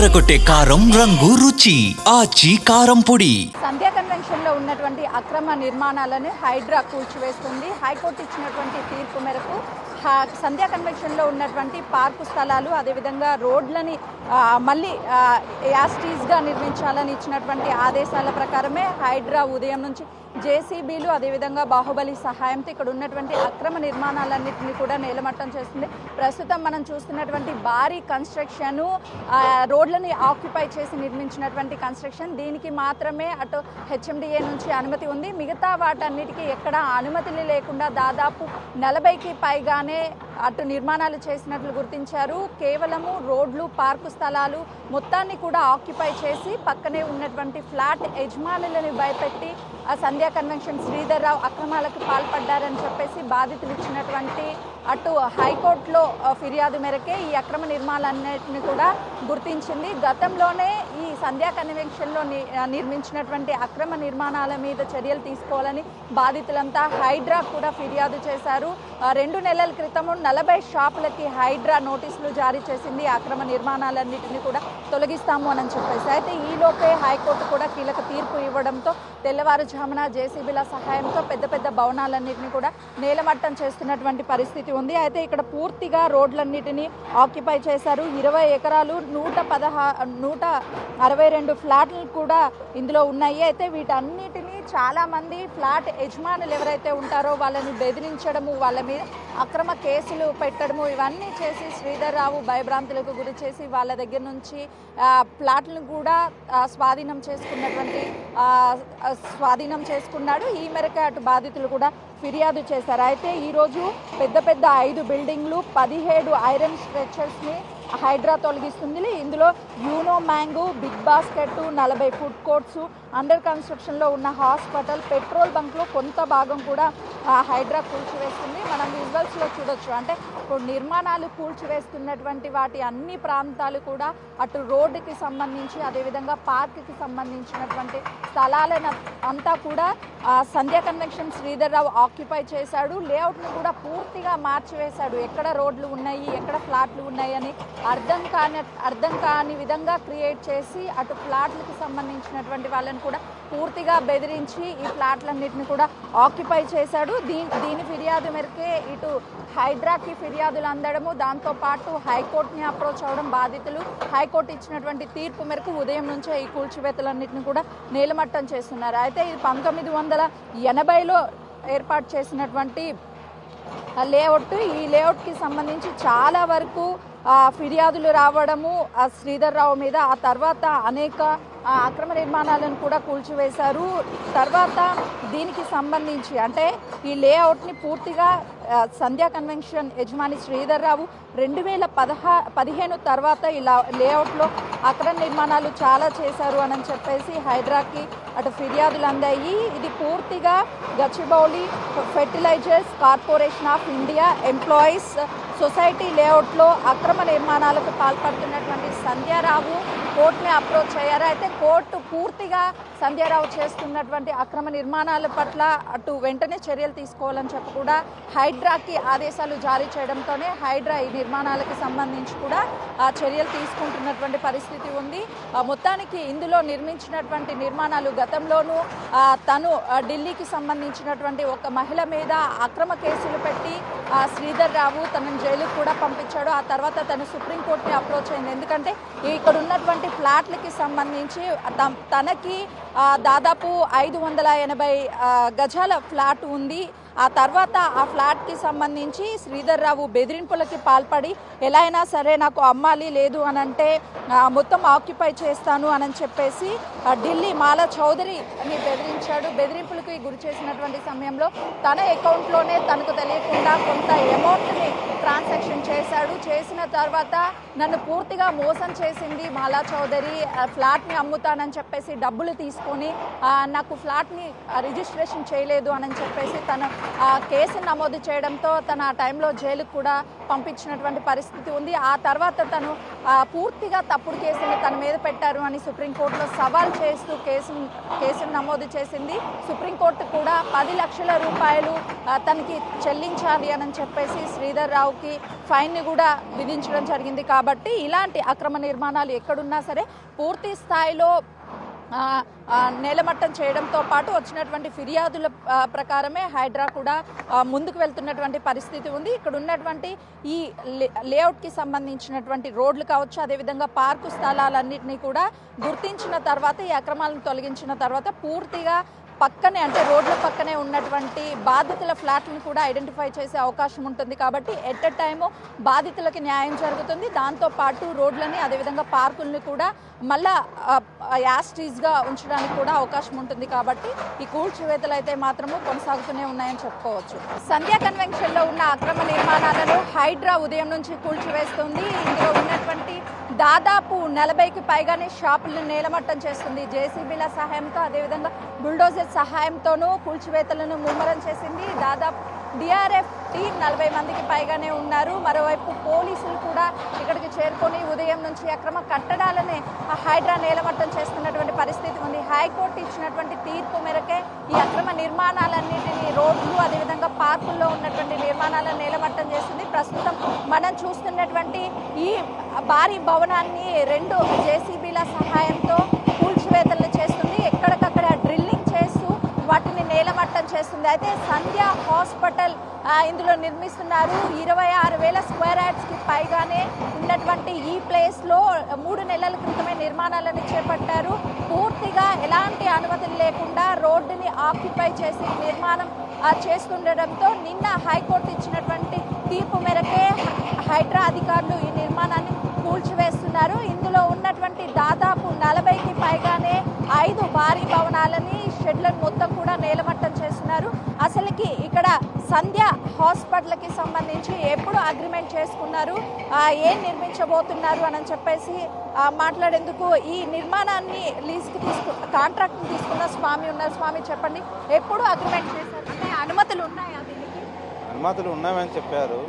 అదరకొట్టే కారం రంగు రుచి ఆచి కారం పొడి. సంధ్యా కన్వెన్షన్ లో ఉన్నటువంటి అక్రమ నిర్మాణాలను హైడ్రా కూల్చివేస్తుంది. హైకోర్టు ఇచ్చినటువంటి తీర్పు మేరకు సంధ్యా కన్వెన్షన్ లో ఉన్నటువంటి పార్కు స్థలాలు అదేవిధంగా రోడ్లని మళ్ళీ యాస్టీస్గా నిర్మించాలని ఇచ్చినటువంటి ఆదేశాల ప్రకారమే హైడ్రా ఉదయం నుంచి జేసీబీలు అదేవిధంగా బాహుబలి సహాయంతో ఇక్కడ ఉన్నటువంటి అక్రమ నిర్మాణాలన్నింటినీ కూడా నేలమట్టం చేస్తుంది. ప్రస్తుతం మనం చూస్తున్నటువంటి భారీ కన్స్ట్రక్షన్ రోడ్లని ఆక్యుపై చేసి నిర్మించినటువంటి కన్స్ట్రక్షన్, దీనికి మాత్రమే అటు హెచ్ఎండిఏ నుంచి అనుమతి ఉంది. మిగతా వాటన్నిటికీ ఎక్కడ అనుమతులు లేకుండా దాదాపు 40కి పైగానే అటు నిర్మాణాలు చేసినట్లు గుర్తించారు. కేవలము రోడ్లు, పార్కు స్థలాలు మొత్తాన్ని కూడా ఆక్యుపై చేసి పక్కనే ఉన్నటువంటి ఫ్లాట్ యజమానులను భయపెట్టి ఆ సంధ్యా కన్వెన్షన్ శ్రీధర్ రావు అక్రమాలకు పాల్పడ్డారని చెప్పేసి బాధితులు ఇచ్చినటువంటి అటు హైకోర్టులో ఫిర్యాదు మేరకే ఈ అక్రమ నిర్మాణాలన్నింటినీ కూడా గుర్తించింది. గతంలోనే ఈ సంధ్యా కన్వెన్షన్లో నిర్మించినటువంటి అక్రమ నిర్మాణాల మీద చర్యలు తీసుకోవాలని బాధితులంతా హైడ్రా కూడా ఫిర్యాదు చేశారు. 2 నెలల క్రితము 40 షాపులకి హైడ్రా నోటీసులు జారీ చేసింది. అక్రమ నిర్మాణాలన్నింటినీ కూడా తొలగిస్తాము అని చెప్పేసి. అయితే ఈలోపే హైకోర్టు కూడా కీలక తీర్పు ఇవ్వడంతో తెల్లవారుజామున జేసీబీల సహాయంతో పెద్ద పెద్ద భవనాలన్నింటినీ కూడా నేలమట్టం చేస్తున్నటువంటి పరిస్థితి ఉంది. అయితే ఇక్కడ పూర్తిగా రోడ్లన్నిటినీ ఆక్యుపై చేశారు. 20 ఎకరాలు 162 ఫ్లాట్లు కూడా ఇందులో ఉన్నాయి. అయితే వీటన్నిటినీ చాలామంది ఫ్లాట్ యజమానులు ఎవరైతే ఉంటారో వాళ్ళని బెదిరించడము, వాళ్ళ మీద అక్రమ కేసులు పెట్టడము ఇవన్నీ చేసి శ్రీధర్ రావు భయభ్రాంతులకు గురి చేసి వాళ్ళ దగ్గర నుంచి ఫ్లాట్లను కూడా స్వాధీనం చేసుకున్నాడు. ఈ మేరకు అటు బాధితులు కూడా ఫిర్యాదు చేశారు. అయితే ఈరోజు పెద్ద పెద్ద 5 బిల్డింగ్లు, 17 ఐరన్ స్ట్రక్చర్స్ని హైడ్రా తొలగిస్తుంది. ఇందులో Uno Mango, big basket, 40 food courts, under కన్స్ట్రక్షన్లో ఉన్న హాస్పిటల్, పెట్రోల్ బంక్లో కొంత భాగం కూడా హైడ్రా కూల్చివేస్తుంది. మనం విజువల్స్లో చూడొచ్చు. అంటే ఇప్పుడు నిర్మాణాలు కూల్చివేస్తున్నటువంటి వాటి అన్ని ప్రాంతాలు కూడా అటు రోడ్డుకి సంబంధించి అదేవిధంగా పార్క్కి సంబంధించినటువంటి స్థలాలను అంతా కూడా సంధ్యా కన్వెన్షన్ శ్రీధర్ రావు ఆక్యుపై చేశాడు. లేఅవుట్ను కూడా పూర్తిగా మార్చివేశాడు. ఎక్కడ రోడ్లు ఉన్నాయి, ఎక్కడ ఫ్లాట్లు ఉన్నాయి అని అర్థం కాని విధంగా క్రియేట్ చేసి అటు ఫ్లాట్లకు సంబంధించినటువంటి వాళ్ళని కూడా పూర్తిగా బెదిరించి ఈ ఫ్లాట్లన్నింటిని కూడా ఆక్యుపై చేశాడు. దీని ఫిర్యాదు మేరకే ఇటు హైడ్రాకి ఫిర్యాదులు అందడము, దాంతోపాటు హైకోర్టుని అప్రోచ్ అవ్వడం బాధితులు. హైకోర్టు ఇచ్చినటువంటి తీర్పు మేరకు ఉదయం నుంచే ఈ కూల్చివేతలన్నింటిని కూడా నేలమట్టం చేస్తున్నారు. అయితే ఇది 1980లో ఏర్పాటు చేసినటువంటి లేఅవుట్. ఈ లేఅవుట్కి సంబంధించి చాలా వరకు ఫిర్యాదులు రావడము శ్రీధర్ రావు మీద, ఆ తర్వాత అనేక అక్రమ నిర్మాణాలను కూడా కూల్చివేశారు. తర్వాత దీనికి సంబంధించి అంటే ఈ లేఅవుట్ని పూర్తిగా సంధ్యా కన్వెన్షన్ యజమాని శ్రీధర్ రావు 2015 తర్వాత ఇలా లేఅవుట్లో అక్రమ నిర్మాణాలు చాలా చేశారు అని చెప్పేసి హైడ్రాకి అటు ఫిర్యాదులు అందాయి. ఇది పూర్తిగా Gachibowli fertilizers corporation of India employees society లేఅవుట్లో అక్రమ నిర్మాణాలకు పాల్పడుతున్నటువంటి సంధ్యారావు కోర్టుని అప్రోచ్ అయ్యారు. అయితే కోర్టు పూర్తిగా సంధ్యారావు చేస్తున్నటువంటి అక్రమ నిర్మాణాల పట్ల అటు వెంటనే చర్యలు తీసుకోవాలని చెప్పి కూడా హైడ్రాకి ఆదేశాలు జారీ చేయడంతోనే హైడ్రా ఈ నిర్మాణాలకు సంబంధించి కూడా చర్యలు తీసుకుంటున్నటువంటి పరిస్థితి ఉంది. మొత్తానికి ఇందులో నిర్మించినటువంటి నిర్మాణాలు గతంలోనూ తను ఢిల్లీకి సంబంధించినటువంటి ఒక మహిళ మీద అక్రమ కేసులు పెట్టి శ్రీధర్ రావు తనను జైలుకు కూడా పంపించాడు. ఆ తర్వాత తను సుప్రీంకోర్టుని అప్రోచ్ అయింది. ఎందుకంటే ఇక్కడ ఉన్నటువంటి ఫ్లాట్లకి సంబంధించి తనకి దాదాపు 580 గజాల ఫ్లాట్ ఉంది. ఆ తర్వాత ఆ ఫ్లాట్కి సంబంధించి శ్రీధర్ రావు బెదిరింపులకి పాల్పడి ఎలా అయినా సరే నాకు అమ్మాలి, లేదు అని అంటే మొత్తం ఆక్యుపై చేస్తాను అని చెప్పేసి ఢిల్లీ మాలా చౌదరిని బెదిరించాడు. బెదిరింపులకి గురి చేసినటువంటి సమయంలో తన అకౌంట్లోనే తనకు తెలియకుండా కొంత అమౌంట్ని ట్రాన్సాక్షన్ చేశాడు. చేసిన తర్వాత నన్ను పూర్తిగా మోసం చేసింది మాలా చౌదరి, ఫ్లాట్ని అమ్ముతానని చెప్పేసి డబ్బులు తీసుకొని నాకు ఫ్లాట్ని రిజిస్ట్రేషన్ చేయలేదు అని చెప్పేసి తన కేసు నమోదు చేయడంతో తన ఆ టైంలో జైలుకు కూడా పంపించినటువంటి పరిస్థితి ఉంది. ఆ తర్వాత తను పూర్తిగా తప్పుడు కేసులు తన మీద పెట్టారు అని సుప్రీంకోర్టులో సవాల్ చేస్తూ కేసును నమోదు చేసింది. సుప్రీంకోర్టు కూడా 10 లక్షల రూపాయలు తనకి చెల్లించాలి అని చెప్పేసి శ్రీధర్ రావుకి ఫైన్ని కూడా విధించడం జరిగింది. కాబట్టి ఇలాంటి అక్రమ నిర్మాణాలు ఎక్కడున్నా సరే పూర్తి స్థాయిలో నేలమట్టం చేయడంతో పాటు వచ్చినటువంటి ఫిర్యాదుల ప్రకారమే హైడ్రా కూడా ముందుకు వెళ్తున్నటువంటి పరిస్థితి ఉంది. ఇక్కడ ఉన్నటువంటి ఈ లేఅవుట్కి సంబంధించినటువంటి రోడ్లు కావచ్చు, అదేవిధంగా పార్కు స్థలాలన్నింటినీ కూడా గుర్తించిన తర్వాత ఈ అక్రమాలను తొలగించిన తర్వాత పూర్తిగా పక్కనే అంటే రోడ్ల పక్కనే ఉన్నటువంటి బాధితుల ఫ్లాట్లను కూడా ఐడెంటిఫై చేసే అవకాశం ఉంటుంది. కాబట్టి ఎట్ ఎ టైము బాధితులకి న్యాయం జరుగుతుంది. దాంతోపాటు రోడ్లని అదేవిధంగా పార్కుల్ని కూడా మళ్ళా యాస్టీస్గా ఉంచడానికి కూడా అవకాశం ఉంటుంది. కాబట్టి ఈ కూల్చివేతలు అయితే మాత్రము కొనసాగుతూనే ఉన్నాయని చెప్పుకోవచ్చు. సంధ్యా కన్వెన్షన్లో ఉన్న అక్రమ నిర్మాణాలను హైడ్రా ఉదయం నుంచి కూల్చివేస్తుంది. ఇందులో ఉన్నటువంటి దాదాపు 40కి పైగానే షాపులను నేలమట్టం చేస్తుంది. జేసీబీల సహాయంతో అదేవిధంగా బుల్డోజర్ సహాయంతోనూ కూల్చివేతలను ముమ్మరం చేసింది. దాదాపు డిఆర్ఎఫ్ టీం 40 మందికి పైగానే ఉన్నారు. మరోవైపు పోలీసులు కూడా ఇక్కడికి చేరుకొని ఉదయం నుంచి అక్రమ కట్టడాలనే హైడ్రా నేలమట్టం చేస్తున్నటువంటి పరిస్థితి ఉంది. హైకోర్టు ఇచ్చినటువంటి తీర్పు మేరకే ఈ అక్రమ నిర్మాణాలన్నింటినీ రోడ్లు అదేవిధంగా పార్కుల్లో ఉన్నటువంటి నిర్మాణాలను నేలమట్టం చేస్తుంది. ప్రస్తుతం మనం చూస్తున్నటువంటి ఈ భారీ భవనాన్ని 2 జేసీబీల సహాయంతో కూల్చివేతలు చేస్తుంది. ఎక్కడికక్కడ డ్రిల్లింగ్ చేస్తూ వాటిని నేలమట్టం చేస్తుంది. అయితే సంధ్య హాస్పిటల్ ఇందులో నిర్మిస్తున్నారు. 26,000 స్క్వేర్ యార్డ్స్కి పైగానే ఉన్నటువంటి ఈ ప్లేస్లో 3 నెలల క్రితమే నిర్మాణాలను చేపట్టారు. పూర్తిగా ఎలాంటి అనుమతులు లేకుండా రోడ్డుని ఆక్యుపై చేసి నిర్మాణం చేస్తుండటంతో నిన్న హైకోర్టు ఇచ్చినటువంటి తీర్పు మేరకే హైడ్రా అధికారులు ఈ నిర్మాణాన్ని కూల్చివేస్తున్నారు. ఇందులో ఉన్నటువంటి దాదాపు 40కి పైగానే 5 భారీ భవనాలని షెడ్లను మొత్తం కూడా నేలమట్టం చేస్తున్నారు. అసలుకి ఇక్కడ సంధ్య హాస్పిటల్కి సంబంధించి ఎప్పుడు అగ్రిమెంట్ చేసుకున్నారు, ఏం నిర్మించబోతున్నారు అని చెప్పేసి మాట్లాడేందుకు ఈ నిర్మాణాన్ని లీజ్కి కాంట్రాక్ట్ని తీసుకున్న స్వామి ఉన్నారు. స్వామి చెప్పండి, ఎప్పుడు అగ్రిమెంట్ చేశారు? అంటే అనుమతులు ఉన్నాయా దీనికి? అనుమతులు ఉన్నాయని చెప్పారు,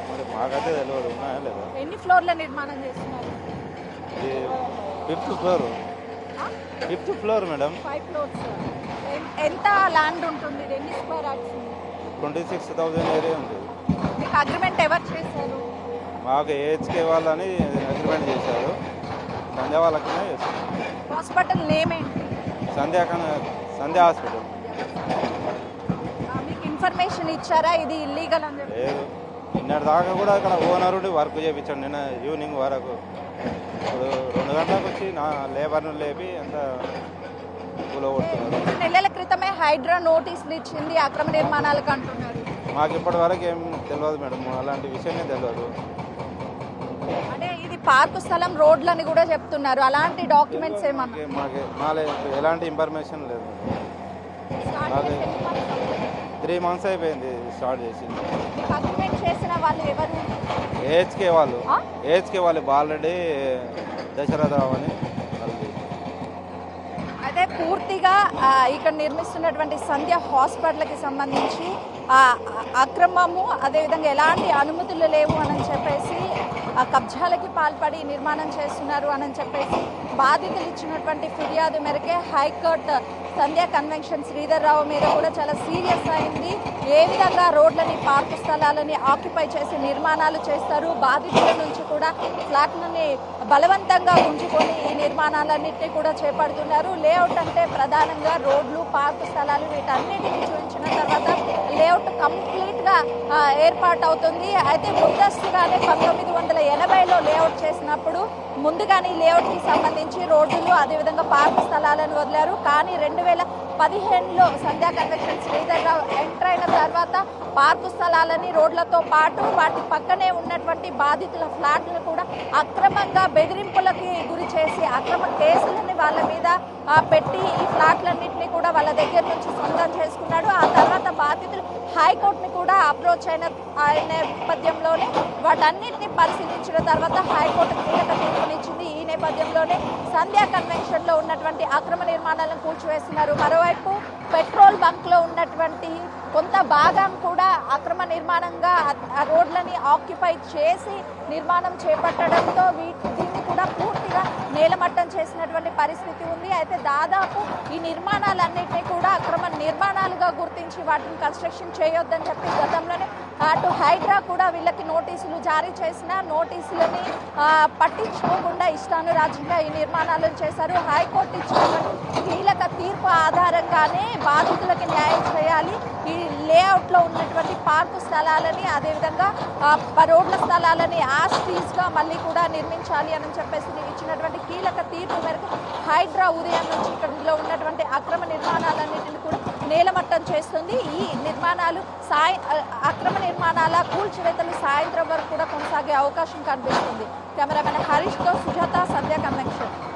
మరి మాకైతే తెలియదు ఉన్నాయా లేదా. ఎన్ని ఫ్లోర్ల నిర్మాణం చేస్తున్నారు? ఇది 5th floor. 5th floor madam. 5 floors. ఎంత ల్యాండ్ ఉంటుంది? ఎన్ని స్క్వేర్ యార్డ్స్? 26,000 ఏరియా ఉంది. మీకు అగ్రిమెంట్ ఎవరు చేశారు? మాకు ఏహెచ్కే వాళ్ళని అగ్రిమెంట్ చేశారు. సంధ్య వాళ్ళకనే చేశారు. హాస్పిటల్ నేమ్ ఏంటి? సంధ్య హాస్పిటల్. మీకు ఇన్ఫర్మేషన్ ఇచ్చారా ఇది ఇల్లీగల్ అని చెప్పి? లేదు, నిన్నటి దాకా కూడా ఇక్కడ ఓనరుడి వర్క్ చేయించాడు. నిన్న ఈవినింగ్ వరకు ఇప్పుడు 2 గంటలకు వచ్చి నా లేబర్ను లేపి అంత కూలగొడుతున్నారు. 3 నెలల క్రితమే హైడ్రా నోటీసులు ఇచ్చింది అక్రమ నిర్మాణాలకు అంటున్నారు. మాకు ఇప్పటి వరకు ఏం తెలియదు మేడం, అలాంటి విషయమే తెలియదు. అంటే ఇది పార్కు స్థలం రోడ్లని కూడా చెప్తున్నారు. అలాంటి డాక్యుమెంట్స్ ఏమన్నా? మాకు ఎలాంటి ఇన్ఫర్మేషన్ లేదు. మాకు 3 months అయిపోయింది స్టార్ట్ చేసి. అగ్రిమెంట్ చేసిన వాళ్ళు ఎవరు? ఏహెచ్కే వాళ్ళు బాలరెడ్డి దశరథరావు అని. అయితే పూర్తిగా ఇక్కడ నిర్మిస్తున్నటువంటి సంధ్య హాస్పిటల్కి సంబంధించి అక్రమము అదేవిధంగా ఎలాంటి అనుమతులు లేవు అని చెప్పేసి కబ్జాలకి పాల్పడి నిర్మాణం చేస్తున్నారు అని చెప్పేసి బాధితులు ఇచ్చినటువంటి ఫిర్యాదు మేరకే హైకోర్టు సంధ్య కన్వెన్షన్ శ్రీధర్ రావు మీద కూడా చాలా సీరియస్ అయింది. ఏ విధంగా రోడ్లని పార్కు స్థలాలని ఆక్యుపై చేసి నిర్మాణాలు చేస్తారు, బాధితుల నుంచి కూడా ఫ్లాట్లని బలవంతంగా ఉంచుకొని ఈ నిర్మాణాలన్నింటినీ కూడా చేపడుతున్నారు. లేఅవుట్ అంటే ప్రధానంగా రోడ్లు పార్కు స్థలాలు వీటన్నిటిని చూపించిన తర్వాత లేఅవుట్ కంప్లీట్గా ఏర్పాటు అవుతుంది. అయితే ముందస్తుగానే 1980లో లేఅవుట్ చేసినప్పుడు ముందుగానే లేఅవుట్కి సంబంధించి రోడ్లు అదేవిధంగా పార్కు స్థలాలను వదిలారు. కానీ 2015లో సంధ్యా కన్వెన్షన్ శ్రీధర్ రావు ఎంటర్ అయిన తర్వాత పార్కు స్థలాలని రోడ్లతో పాటు వాటి పక్కనే ఉన్నటువంటి బాధితుల ఫ్లాట్లను కూడా అక్రమంగా బెదిరింపులకి గురి చేసి అక్రమ కేసులని వాళ్ళ మీద పెట్టి ఈ ఫ్లాట్లన్నింటినీ కూడా వాళ్ళ దగ్గర నుంచి సొంతం చేసుకున్నాడు. ఆ తర్వాత బాధితులు హైకోర్టుని కూడా అప్రోచ్ అయిన నేపథ్యంలోనే వాటన్నిటిని పరిశీలించిన తర్వాత హైకోర్టు కీలక తీర్పునిచ్చింది. ఈ నేపథ్యంలోనే సంధ్యా కన్వెన్షన్లో ఉన్నటువంటి అక్రమ నిర్మాణాలను కూల్చివేస్తున్నారు. మరోవైపు మరోవైపు పెట్రోల్ బంక్లో ఉన్నటువంటి కొంత భాగం కూడా అక్రమ నిర్మాణంగా ఆ రోడ్లని ఆక్యుపై చేసి నిర్మాణం చేపట్టడంతో దీన్ని కూడా పూర్తిగా నేలమట్టం చేసినటువంటి పరిస్థితి ఉంది. అయితే దాదాపు ఈ నిర్మాణాలన్నింటినీ కూడా అక్రమ నిర్మాణాలుగా గుర్తించి వాటిని కన్స్ట్రక్షన్ చేయొద్దని చెప్పి గతంలోనే అటు హైడ్రా కూడా వీళ్ళకి నోటీసులు జారీ చేసిన నోటీసులని పట్టించుకోకుండా ఇష్టానురాజ్యంగా ఈ నిర్మాణాలను చేశారు. హైకోర్టు ఇచ్చినటువంటి కీలక తీర్పు ఆధారంగానే బాధితులకి న్యాయం చేయాలి, ఈ లేఅవుట్లో ఉన్నటువంటి పార్కు స్థలాలని అదేవిధంగా రోడ్ల స్థలాలని యాస్టీస్గా మళ్ళీ కూడా నిర్మించాలి అని చెప్పేసి ఇచ్చినటువంటి కీలక తీర్పు మేరకు హైడ్రా ఉదయం నుంచి ఇక్కడ ఉన్నటువంటి అక్రమ నిర్మాణాలన్నింటినీ కూడా నేలమట్టం చేస్తుంది. ఈ నిర్మాణాలు అక్రమ నిర్మాణాల కూల్చివేతలు సాయంత్రం వరకు కూడా కొనసాగే అవకాశం కనిపిస్తుంది. కెమెరామెన్ హరీష్తో సుజాత, సంధ్య కన్వెన్షన్.